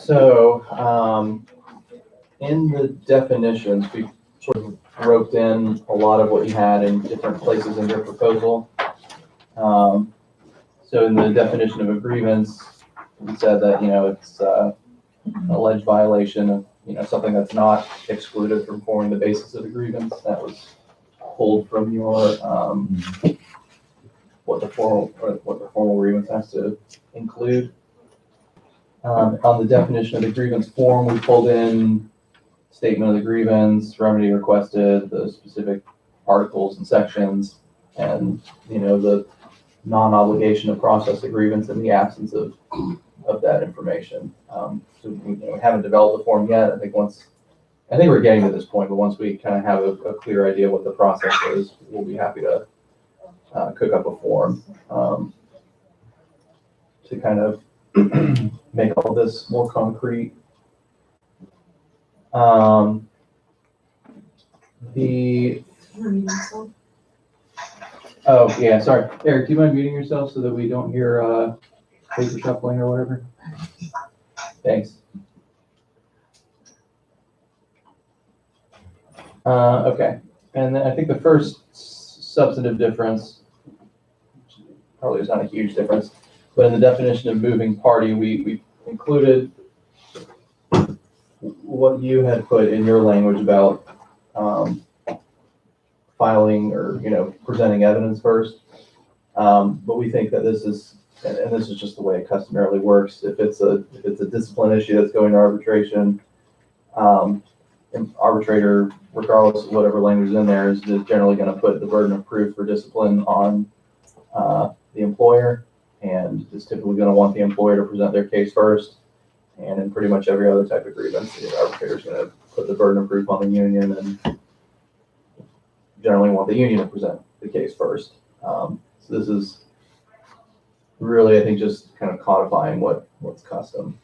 So, in the definitions, we sort of roped in a lot of what you had in different places in your proposal. So in the definition of a grievance, we said that, it's alleged violation of, something that's not excluded from forming the basis of a grievance. That was pulled from your, what the formal grievance has to include. On the definition of the grievance form, we pulled in statement of the grievance, remedy requested, the specific articles and sections, and, the non-obligation to process the grievance in the absence of that information. So we haven't developed the form yet. I think we're getting to this point, but once we kind of have a clear idea what the process is, we'll be happy to cook up a form to kind of make all this more concrete. Oh, yeah, sorry. Eric, do you mind muting yourself so that we don't hear paper shuffling or whatever? Thanks. Okay. And then I think the first substantive difference, probably is not a huge difference, but in the definition of moving party, we included what you had put in your language about filing or, presenting evidence first. But we think that this is, and this is just the way it customarily works. If it's a discipline issue that's going to arbitration, arbitrator, regardless of whatever language is in there, is generally going to put the burden of proof for discipline on the employer, and is typically going to want the employer to present their case first. And in pretty much every other type of grievance, the arbitrator is going to put the burden of proof on the union and generally want the union to present the case first. So this is really, I think, just kind of codifying what's custom.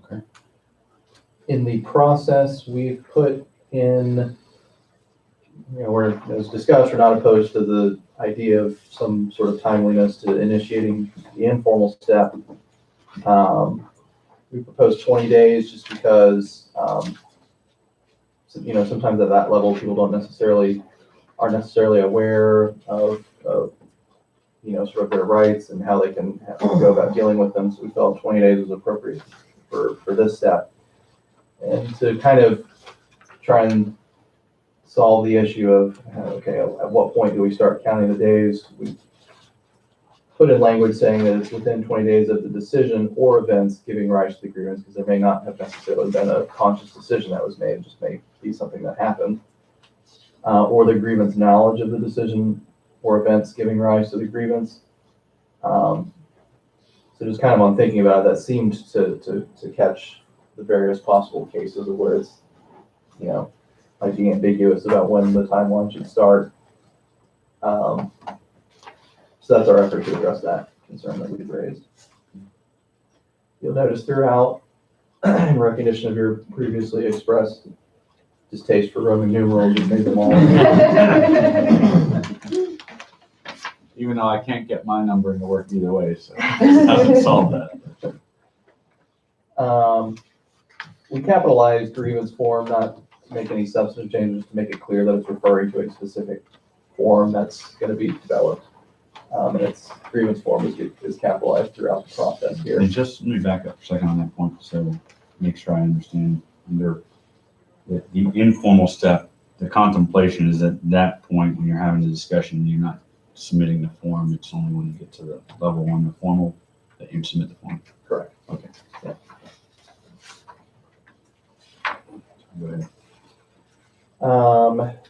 Okay. In the process, we've put in, where it was discussed, we're not opposed to the idea of some sort of timeliness to initiating the informal step. We proposed 20 days just because, sometimes at that level, people aren't necessarily aware of sort of their rights and how they can go about dealing with them. So we felt 20 days was appropriate for this step. And to kind of try and solve the issue of, okay, at what point do we start counting the days? We put in language saying that it's within 20 days of the decision or events giving rise to the grievance, because there may not have necessarily been a conscious decision that was made. It just may be something that happened. Or the grievance knowledge of the decision or events giving rise to the grievance. So just kind of on thinking about it, that seemed to catch the various possible cases of where it's, might be ambiguous about when the timeline should start. So that's our effort to address that concern that we've raised. You'll notice throughout, in recognition of your previously expressed distaste for Roman numerals, we've made them all. Even though I can't get my numbering to work either way, so it doesn't solve that. We capitalized grievance form, not to make any substantive changes, to make it clear that it's referring to a specific form that's going to be developed. And its grievance form is capitalized throughout the process here. And just let me back up for a second on that point, so make sure I understand. Under the informal step, the contemplation is at that point when you're having the discussion, you're not submitting the form. It's only when you get to the level one, the formal, that you submit the form. Correct. Okay. Yeah. Go ahead.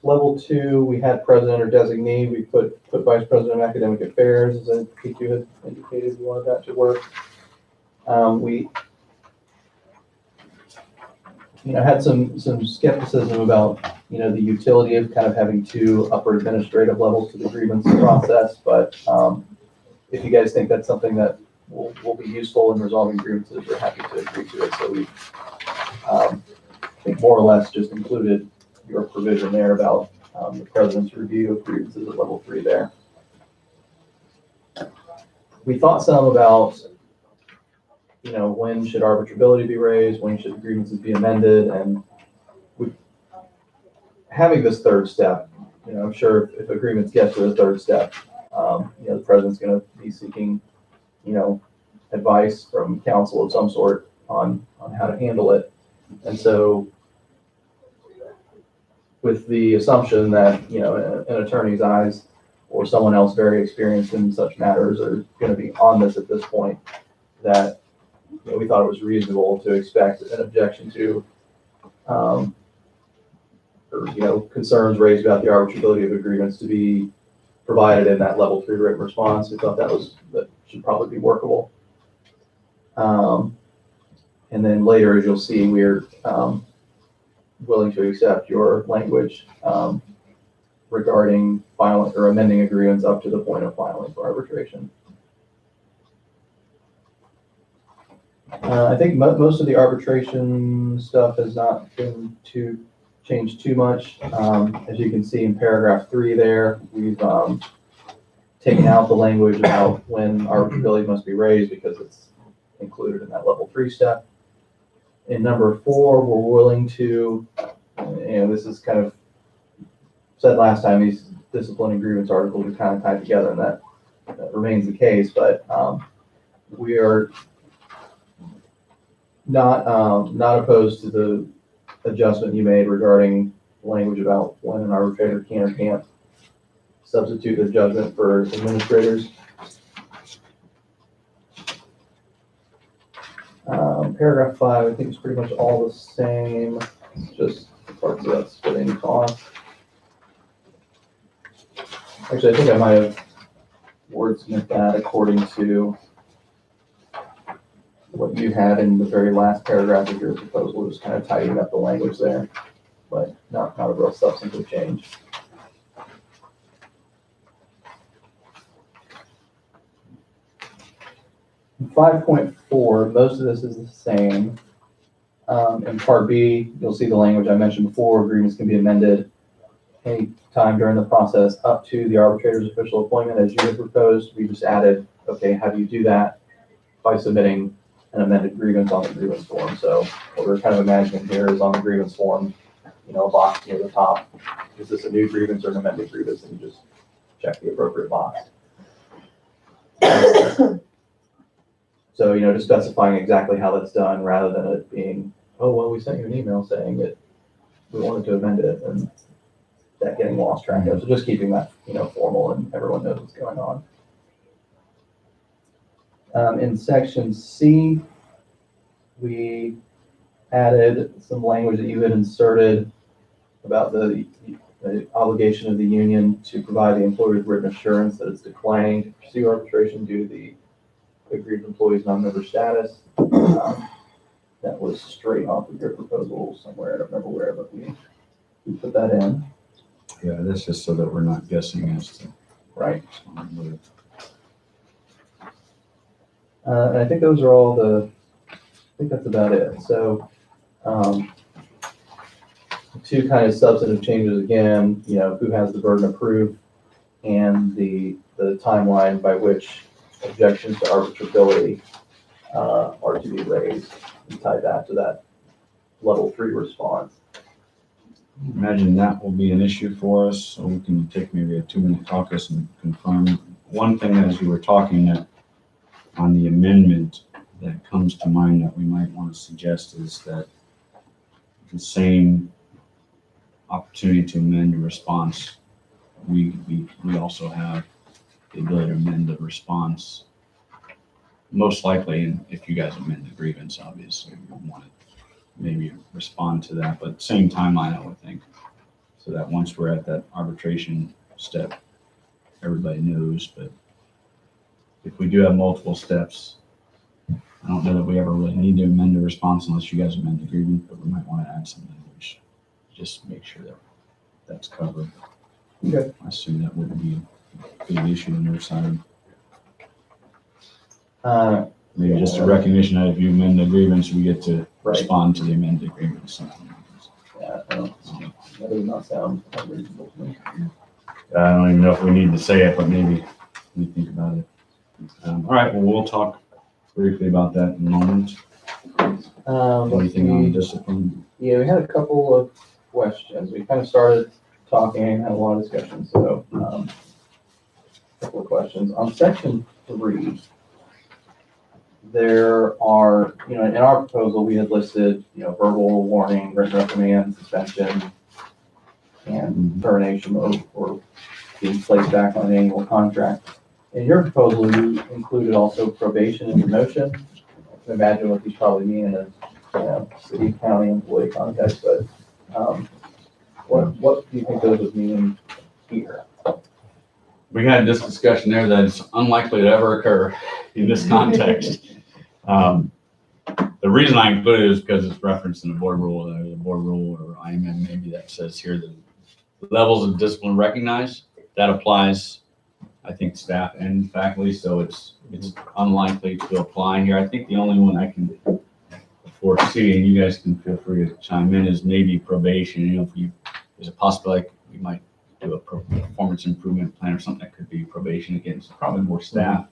Level 2, we had president or designee. We put vice president of academic affairs, as I think you had indicated you wanted that to work. We had some skepticism about the utility of kind of having 2 upper administrative levels to the grievance process, but if you guys think that's something that will be useful in resolving grievances, we're happy to agree to it. So we I think more or less just included your provision there about the president's review of grievances at level 3 there. We thought some about, when should arbitrability be raised, when should grievances be amended, and having this third step, I'm sure if agreements get to the third step, the president's gonna be seeking, advice from counsel of some sort on how to handle it. And so with the assumption that, an attorney's eyes or someone else very experienced in such matters are gonna be on this at this point, that, we thought it was reasonable to expect an objection to, or, concerns raised about the arbitrability of agreements to be provided in that level 3 written response. We thought that should probably be workable. And then later, as you'll see, we're willing to accept your language regarding filing or amending agreements up to the point of filing for arbitration. I think most of the arbitration stuff has not been changed too much. As you can see in paragraph 3 there, we've taken out the language about when arbitrability must be raised because it's included in that level 3 step. In number 4, we're willing to, this is kind of said last time, these discipline and grievance articles are kind of tied together, and that remains the case, but we are not opposed to the adjustment you made regarding language about when an arbitrator can or can't substitute a judgment for administrators. Paragraph 5, I think it's pretty much all the same, just the parts about splitting costs. Actually, I think I might have wordsmithed that according to what you had in the very last paragraph of your proposal, just kind of tidying up the language there, but not a real substantive change. In 5.4, most of this is the same. In part B, you'll see the language I mentioned before. Agreements can be amended any time during the process up to the arbitrator's official appointment, as you had proposed. We just added, okay, how do you do that? By submitting an amended grievance on the grievance form. So what we're kind of imagining here is on the grievance form, a box near the top. Is this a new grievance or an amended grievance? And you just check the appropriate box. So, just specifying exactly how that's done rather than it being, oh, well, we sent you an email saying that we wanted to amend it, and that getting lost track of. So just keeping that, formal and everyone knows what's going on. In section C, we added some language that you had inserted about the obligation of the union to provide the employer with written assurance that it's declining to pursue arbitration due to the aggrieved employee's non-member status. That was straight off of your proposal somewhere. I don't remember where, but we put that in. Yeah, that's just so that we're not guessing as to. Right. And I think those are all I think that's about it. So, two kind of substantive changes again, who has the burden of proof and the timeline by which objections to arbitrability are to be raised, and tie that to that level 3 response. Imagine that will be an issue for us, so we can take maybe a 2-minute caucus and confirm. One thing as you were talking that on the amendment that comes to mind that we might want to suggest is that the same opportunity to amend a response, we also have the ability to amend the response. Most likely, and if you guys amend the grievance, obviously you want to maybe respond to that, but same timeline, I would think, so that once we're at that arbitration step, everybody knows. But if we do have multiple steps, I don't know that we ever really need to amend the response unless you guys amend the grievance, but we might want to add some language, just make sure that that's covered. Okay. I assume that wouldn't be a big issue on your side. Maybe just a recognition that if you amend the grievance, we get to respond to the amended agreement. Yeah, that does not sound unreasonable to me. I don't even know if we need to say it, but maybe we think about it. All right, well, we'll talk briefly about that in a moment. Anything on discipline? Yeah, we had a couple of questions. We kind of started talking and had a lot of discussion, so, a couple of questions. On section 3, there are, in our proposal, we had listed, verbal warning, written reprimand, suspension, and termination or being placed back on an annual contract. In your proposal, you included also probation and demotion. I can imagine what these probably mean in a city, county employee context, but what do you think those would mean here? We had this discussion there that it's unlikely to ever occur in this context. The reason I included it is because it's referenced in the board rule or IMM maybe that says here the levels of discipline recognized. That applies, I think, staff and faculty, so it's unlikely to apply here. I think the only one I can foresee, and you guys can feel free to chime in, is maybe probation. There's a possibility we might do a performance improvement plan or something that could be probation. Again, it's probably more staff,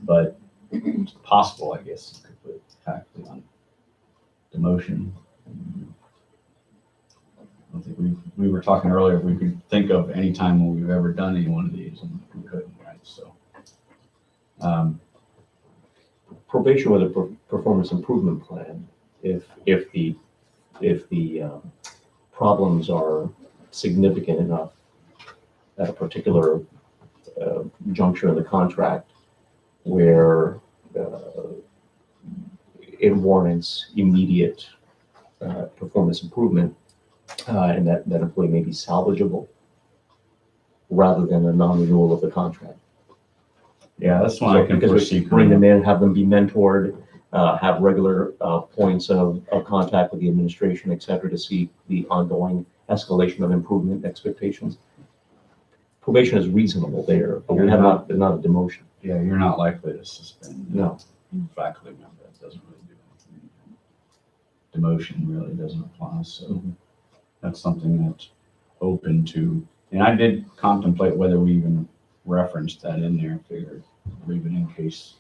but it's possible, I guess, could put faculty on demotion. I think we were talking earlier, if we could think of any time when we've ever done any one of these, and we couldn't, right? So, probation with a performance improvement plan, if the problems are significant enough at a particular juncture in the contract where it warrants immediate performance improvement, and that employee may be salvageable rather than a non-renewal of the contract. yeah, that's one I can Because we foresee. bring them in, have them be mentored, have regular points of contact with the administration, et cetera, to see the ongoing escalation of improvement expectations. Probation is reasonable there, but we have not a demotion. Yeah, you're not likely to suspend No. faculty member. That doesn't really do anything. Demotion really doesn't apply, so that's something that's open to. And I did contemplate whether we even referenced that in there, figured leave it in case.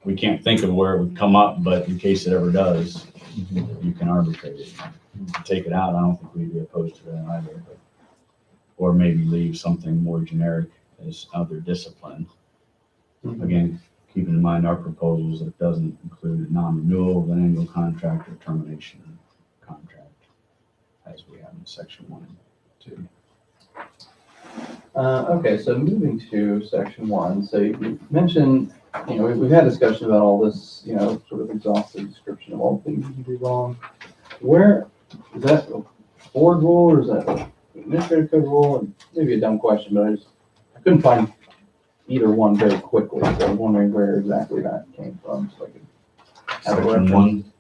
We can't think of where it would come up, but in case it ever does, you can arbitrate it. Take it out, I don't think we'd be opposed to that either, but, or maybe leave something more generic as other discipline. Again, keeping in mind our proposals, it doesn't include a non-renewal of an annual contract or termination of contract, as we have in section 1 and 2. Okay, so moving to section 1, so you mentioned, we've had discussion about all this, sort of exhaustive description of all the things you can do wrong. Where, is that a board rule or is that an administrative code rule? And maybe a dumb question, but I couldn't find either one very quickly, so I was wondering where exactly that came from, so I could have a Section reference. 1.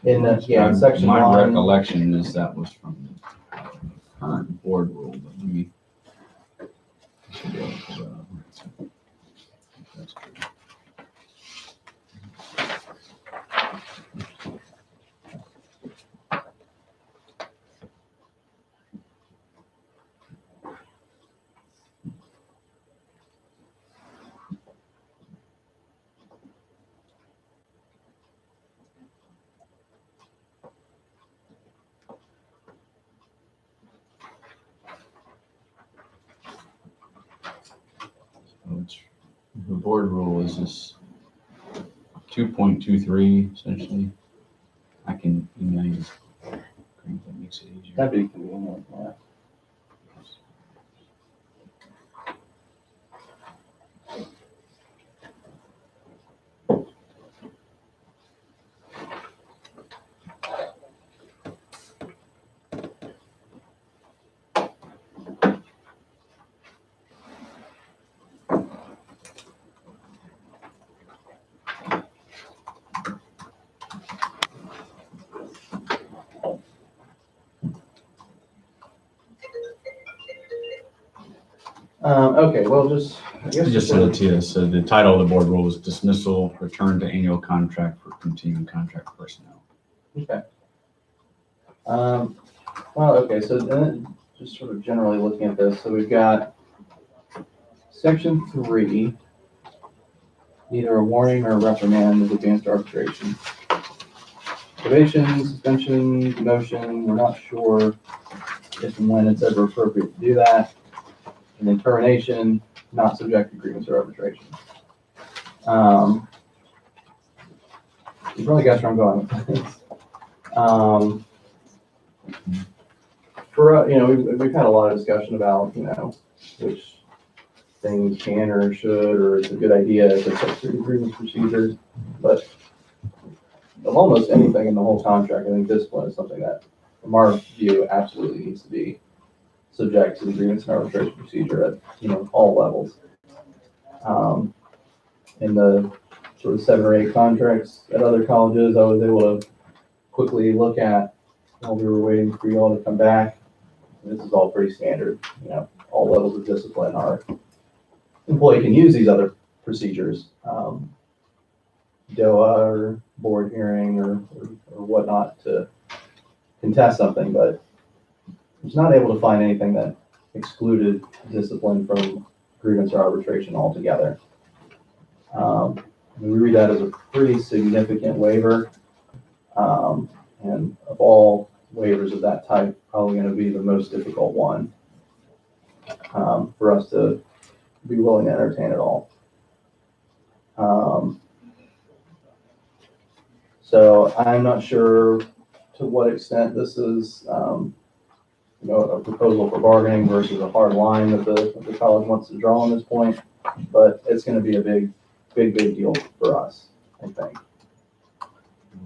In section My 1. recollection is that was from the current board rule, but let me. I should be able to pull that up. That's true. The board rule is this 2.23 essentially. I can email you. That makes it easier. That'd be convenient, yeah. Okay, well, I guess. I just sent it to you. So the title of the board rule is dismissal, return to annual contract for continuing contract personnel. Okay. Well, okay, so then just sort of generally looking at this, so we've got section 3, neither a warning nor a reprimand is advanced to arbitration. Probation, suspension, demotion, we're not sure if and when it's ever appropriate to do that. And then termination, not subject to grievance or arbitration. You probably guessed where I'm going with this. We've had a lot of discussion about, which things can or should, or it's a good idea to put through grievance procedures. But of almost anything in the whole contract, I think discipline is something that, from our view, absolutely needs to be subject to the grievance and arbitration procedure at, all levels. In the sort of 7 or 8 contracts at other colleges, I was able to quickly look at while we were waiting for you all to come back. This is all pretty standard, all levels of discipline are, employee can use these other procedures, DOA or board hearing or whatnot to contest something, but I was not able to find anything that excluded discipline from grievance or arbitration altogether. We read that as a pretty significant waiver, and of all waivers of that type, probably going to be the most difficult one for us to be willing to entertain at all. So I'm not sure to what extent this is, a proposal for bargaining versus a hard line that the college wants to draw on this point, but it's going to be a big deal for us, I think.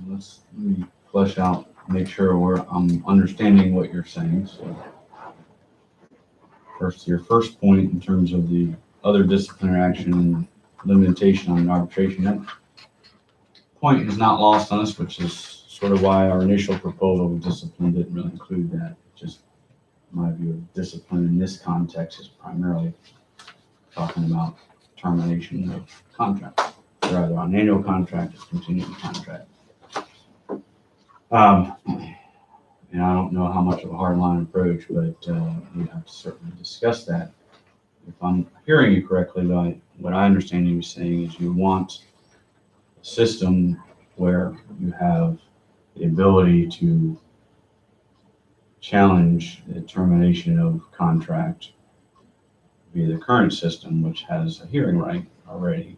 Let me flesh out, make sure I'm understanding what you're saying. So your first point in terms of the other disciplinary action and limitation on arbitration, that point is not lost on us, which is sort of why our initial proposal of discipline didn't really include that. Just my view of discipline in this context is primarily talking about termination of contract, rather on annual contract or continuing contract. And I don't know how much of a hard line approach, but we have to certainly discuss that. If I'm hearing you correctly, what I understand you saying is you want a system where you have the ability to challenge the termination of contract via the current system, which has a hearing right already,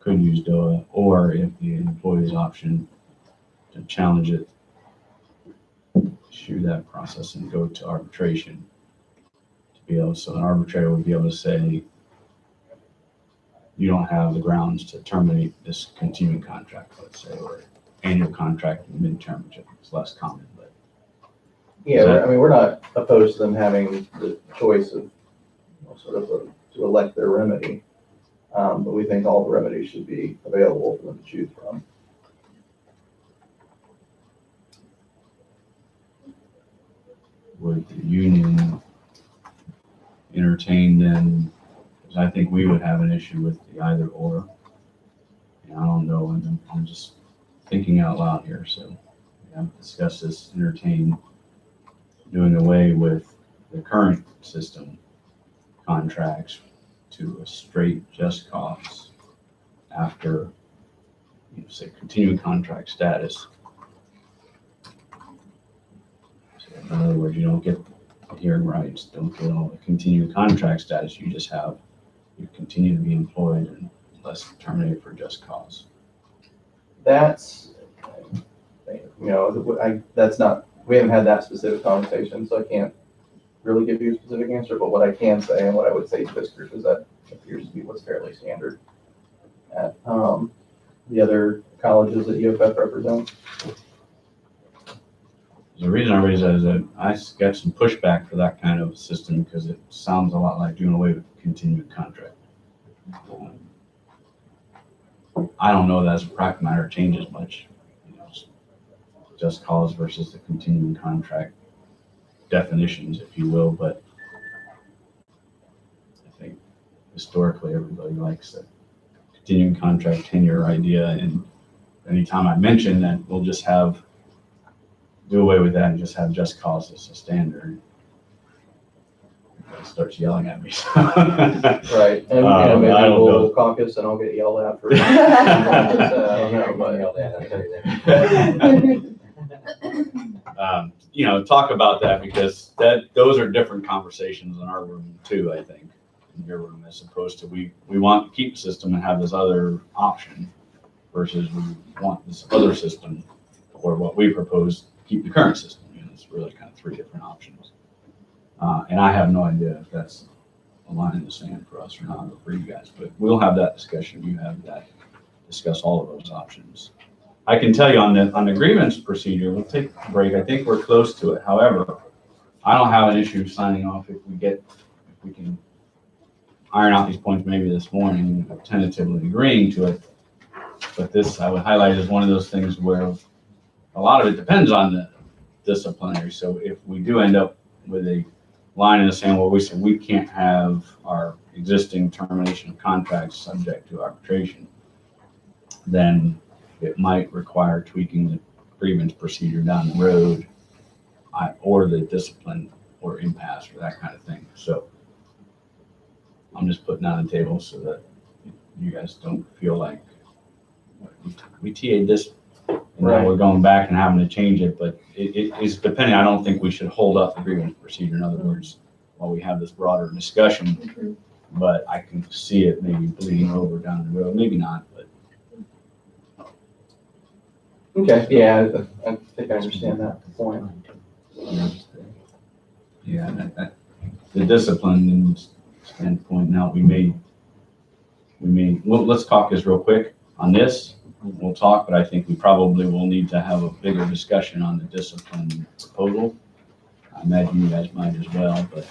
could use DOA, or if the employee's option to challenge it, issue that process and go to arbitration to be able, so an arbitrator would be able to say, you don't have the grounds to terminate this continuing contract, let's say, or annual contract in midterm, which is less common, but. Yeah, we're not opposed to them having the choice of to elect their remedy, but we think all the remedies should be available for them to choose from. Would the union entertain then, because I think we would have an issue with the either or. And I don't know, and I'm just thinking out loud here, so we haven't discussed this, entertain doing away with the current system contracts to a straight just cause after, say, continuing contract status. In other words, you don't get hearing rights, don't get all the continuing contract status, you continue to be employed unless terminated for just cause. That's, that's not, we haven't had that specific conversation, so I can't really give you a specific answer, but what I can say and what I would say to this group is that appears to be what's fairly standard at the other colleges that UFF represents. The reason I raise that is that I got some pushback for that kind of system because it sounds a lot like doing away with the continuing contract. I don't know that as a practical matter changes much, just cause versus the continuing contract definitions, if you will, but I think historically everybody likes the continuing contract tenure idea, and anytime I mention that we'll just do away with that and just have just cause as a standard, starts yelling at me. Right, and, I maybe don't we'll know. caucus and I'll get yelled at for. I don't know, but. Talk about that because those are different conversations in our room too, I think, in your room, as opposed to we want to keep the system and have this other option versus we want this other system or what we propose, keep the current system. It's really kind of three different options. And I have no idea if that's a line in the sand for us or not, or for you guys, but we'll have that discussion. You have that, discuss all of those options. I can tell you on the grievance procedure, we'll take a break. I think we're close to it. However, I don't have an issue signing off if we can iron out these points maybe this morning, tentatively agreeing to it. But this, I would highlight, as one of those things where a lot of it depends on the disciplinary. So if we do end up with a line in the sand where we say we can't have our existing termination of contracts subject to arbitration, then it might require tweaking the grievance procedure down the road, or the discipline or impasse or that kind of thing. So I'm just putting that on the table so that you guys don't feel like we TA'd this and now we're going back and having to change it, but it is depending. I don't think we should hold up the grievance procedure. In other words, while we have this broader discussion, but I can see it maybe bleeding over down the road, maybe not, but. Okay, yeah, I think I understand that point. Yeah, the discipline standpoint. Now well, let's caucus real quick on this. We'll talk, but I think we probably will need to have a bigger discussion on the discipline proposal. I imagine you guys might as well, but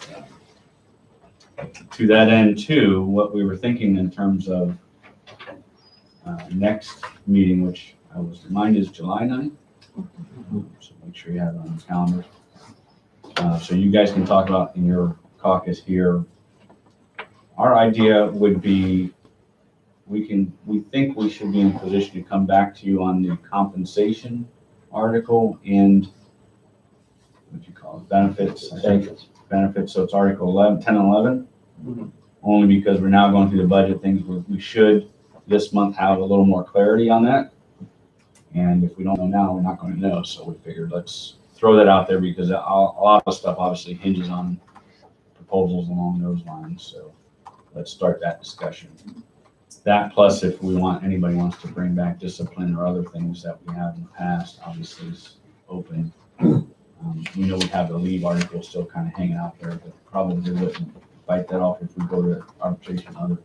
to that end too, what we were thinking in terms of next meeting, which I was reminded is July 9th. So make sure you have it on the calendar. So you guys can talk about in your caucus here. Our idea would be, we think we should be in a position to come back to you on the compensation article and what you call it, benefits. Benefits. So it's Article 11, 10 and 11. Mhm. Only because we're now going through the budget things. We should this month have a little more clarity on that. And if we don't know now, we're not going to know. So we figured let's throw that out there because a lot of stuff obviously hinges on proposals along those lines. So let's start that discussion. That plus if anybody wants to bring back discipline or other things that we have in the past, obviously is open. We know we have the leave article still kind of hanging out there, but probably wouldn't fight that off if we go to arbitration, or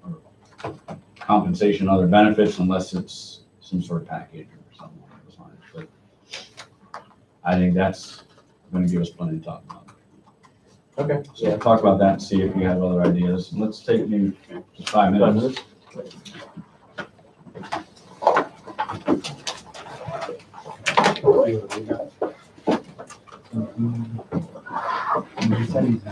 compensation, other benefits, unless it's some sort of package or something along those lines. But I think that's going to give us plenty to talk about. Okay. So we'll talk about that and see if you have other ideas. Let's take maybe just 5 minutes. You said he's